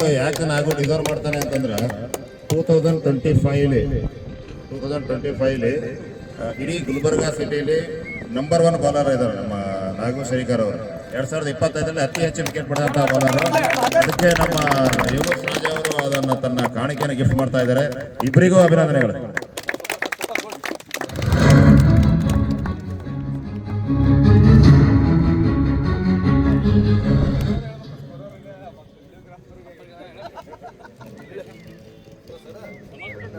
ಯಾಕೆ ನಾವು ಡಿಸರ್ವ್ ಮಾಡ್ತಾನೆ ಅಂತಂದ್ರೆ 2025 ಇಡೀ ಗುಲ್ಬರ್ಗಾ ಸಿಟಿಲಿ ನಂಬರ್ 1 ಬೌಲರ್ ಇದ್ದಾರೆ ನಮ್ಮ ನಾಗು ಶರೀಕರ್ ಅವರು. 2025 ಅತಿ ಹೆಚ್ಚು ವಿಕೆಟ್ ಪಡೆದಂತ ಬೌಲರ್. ಅದಕ್ಕೆ ನಮ್ಮ ಯೋಗೇಶ್ ರಾಜ್ ಅವರು ಅದನ್ನು ತನ್ನ ಕಾಣಿಕೆಯನ್ನು ಗಿಫ್ಟ್ ಮಾಡ್ತಾ ಇದ್ದಾರೆ. ಇಬ್ಬರಿಗೂ ಅಭಿನಂದನೆಗಳು.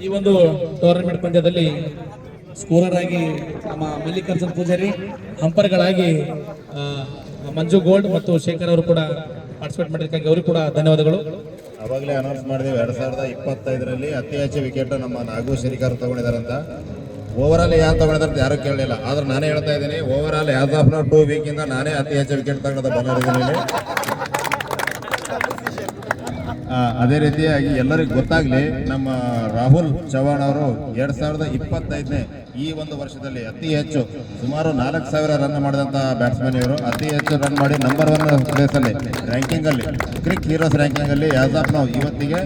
ಈ ಒಂದು ಟೂರ್ನಮೆಂಟ್ ಪಂದ್ಯದಲ್ಲಿ ಸ್ಕೋರರ್ ಆಗಿ ನಮ್ಮ ಮಲ್ಲಿಕಾರ್ಜುನ್ ಪೂಜಾರಿ, ಹಂಪರ್ಗಳಾಗಿ ಮಂಜು ಗೋಲ್ಡ್ ಮತ್ತು ಶೇಖರ್ ಅವರು ಕೂಡ ಪಾರ್ಟಿಸಿಪೇಟ್ ಮಾಡಿದ್ದಕ್ಕಾಗಿ ಅವರು ಕೂಡ ಧನ್ಯವಾದಗಳು. ಅವಾಗಲೇ ಅನೌನ್ಸ್ ಮಾಡಿದೆವು 2025 ಅತಿ ಹೆಚ್ಚು ವಿಕೆಟ್ ನಮ್ಮ ನಾಗು ಶರೀಕರ್ ತಗೊಂಡಿದ್ದಾರೆ ಅಂತ. ಓವರ್ ಆಲ್ ಯಾರು ತಗೊಂಡಿದ್ದಾರೆ ಯಾರು ಕೇಳಲಿಲ್ಲ. ಆದ್ರೆ ನಾನೇ ಹೇಳ್ತಾ ಇದ್ದೀನಿ, overall as of 2 week ಇಂದ ನಾನೇ ಅತಿ ಹೆಚ್ಚು ವಿಕೆಟ್ ತಗೊಂಡ ಬೌಲರ್ ಇದ್ದೀನಿ. ಅದೇ ರೀತಿಯಾಗಿ ಎಲ್ಲರಿಗೂ ಗೊತ್ತಾಗ್ಲಿ, ನಮ್ಮ ರಾಹುಲ್ ಚವಾಣ್ ಅವರು 2025 ಈ ಒಂದು ವರ್ಷದಲ್ಲಿ ಅತಿ ಹೆಚ್ಚು ಸುಮಾರು 4000 ರನ್ ಮಾಡಿದಂತ ಬ್ಯಾಟ್ಸ್ಮನ್ ಇವರು. ಅತಿ ಹೆಚ್ಚು ರನ್ ಮಾಡಿ ನಂಬರ್ 1 ಪ್ಲೇಸ್ ಅಲ್ಲಿ ರ್ಯಾಂಕಿಂಗ್ ಅಲ್ಲಿ ಕ್ರಿಕ್ ಹೀರೋಸ್ ರ್ಯಾಂಕಿಂಗ್ ಅಲ್ಲಿ ಆಸ್ ಆಫ್ ನಾವು ಇವತ್ತಿಗೆ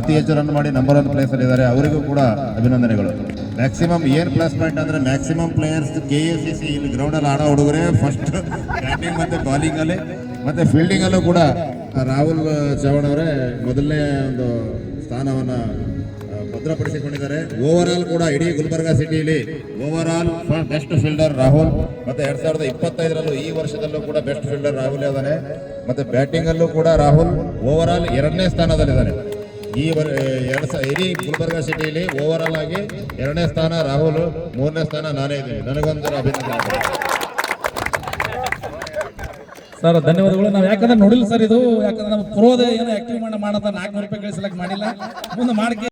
ಅತಿ ಹೆಚ್ಚು ರನ್ ಮಾಡಿ ನಂಬರ್ 1 ಪ್ಲೇಸ್ ಅಲ್ಲಿ ಇದ್ದಾರೆ. ಅವರಿಗೂ ಕೂಡ ಅಭಿನಂದನೆಗಳು. ಮ್ಯಾಕ್ಸಿಮಮ್ ಏನ್ ಪ್ಲಸ್ ಪಾಯಿಂಟ್ ಅಂದ್ರೆ ಮ್ಯಾಕ್ಸಿಮಮ್ ಪ್ಲೇಯರ್ಸ್ KFCC ಇಲ್ಲಿ ಗ್ರೌಂಡ್ ಅಲ್ಲಿ ಆಡೋ ಹುಡುಗರೇ ಫಸ್ಟ್ ಬ್ಯಾಟಿಂಗ್ ಮತ್ತೆ ಬಾಲಿಂಗ್ ಅಲ್ಲಿ ಮತ್ತೆ ಫೀಲ್ಡಿಂಗ್ ಅಲ್ಲೂ ಕೂಡ ರಾಹುಲ್ ಚವಾಣ್ ಅವರೇ ಮೊದಲನೇ ಒಂದು ಸ್ಥಾನವನ್ನ ಭದ್ರಪಡಿಸಿಕೊಂಡಿದ್ದಾರೆ. ಓವರ್ ಆಲ್ ಕೂಡ ಇಡೀ ಗುಲ್ಬರ್ಗಾ ಸಿಟಿಯಲ್ಲಿ over all best fielder Rahul. ಮತ್ತೆ 2025 ಈ ವರ್ಷದಲ್ಲೂ ಕೂಡ ಬೆಸ್ಟ್ ಫೀಲ್ಡರ್ ರಾಹುಲ್ ಇದ್ದಾನೆ. ಮತ್ತೆ ಬ್ಯಾಟಿಂಗ್ ಅಲ್ಲೂ ಕೂಡ ರಾಹುಲ್ ಓವರ್ ಆಲ್ 2ನೇ ಸ್ಥಾನದಲ್ಲಿದ್ದಾನೆ. ಇಡೀ ಗುಲ್ಬರ್ಗಾ ಸಿಟಿಯಲ್ಲಿ ಓವರ್ ಆಲ್ ಆಗಿ 2ನೇ ಸ್ಥಾನ ರಾಹುಲ್, 3ನೇ ಸ್ಥಾನ ನಾನೇ ಇದ್ದೀನಿ. ನನಗೊಂದು ಅಭಿನಂದನೆ ಸರ್, ಧನ್ಯವಾದಗಳು. ನಾವು ಯಾಕಂದ್ರೆ ನೋಡಿಲ್ಲ ಸರ್ ಇದು, ಯಾಕಂದ್ರೆ ನಮ್ಮ ಪ್ರೋದ ಏನೋ ಆಕ್ಟಿವ್ ಮಾಡೋ 400 ರೂಪಾಯಿ ಗಳಿಸಲಕ್ಕೆ ಮಾಡಿಲ್ಲ. ಮುಂದೆ ಮಾಡಕ್ಕೆ